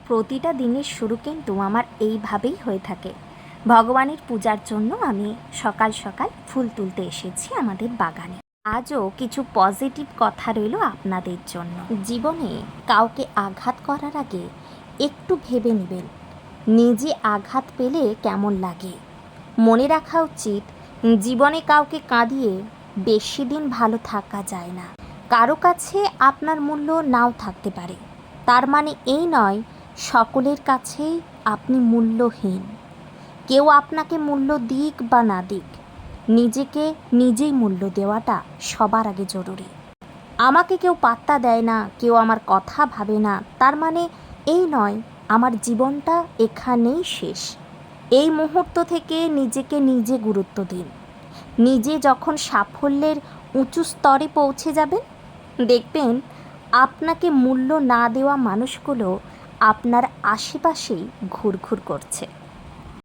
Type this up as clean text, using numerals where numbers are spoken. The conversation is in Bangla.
প্রতিটা দিনের শুরু কিন্তু আমার এইভাবেই হয়ে থাকে। ভগবানের পূজার জন্য আমি সকাল সকাল ফুল তুলতে এসেছি আমাদের বাগানে। আজও কিছু পজিটিভ কথা রইল আপনাদের জন্য। জীবনে কাউকে আঘাত করার আগে একটু ভেবে নেবেন নিজে আঘাত পেলে কেমন লাগে। মনে রাখা উচিত জীবনে কাউকে কাঁদিয়ে বেশি দিন ভালো থাকা যায় না। কারো কাছে আপনার মূল্য নাও থাকতে পারে, তার মানে এই নয় সকলের কাছেই আপনি মূল্যহীন। কেউ আপনাকে মূল্য দিক বা না দিক, নিজেকে নিজেই মূল্য দেওয়াটা সবার আগে জরুরি। আমাকে কেউ পাত্তা দেয় না, কেউ আমার কথা ভাবে না, তার মানে এই নয় আমার জীবনটা এখানেই শেষ। এই মুহূর্ত থেকে নিজেকে নিজে গুরুত্ব দিন। নিজে যখন সাফল্যের উঁচু স্তরে পৌঁছে যাবেন, দেখবেন আপনাকে মূল্য না দেওয়া মানুষগুলো আপনার আশেপাশেই ঘুরঘুর করছে।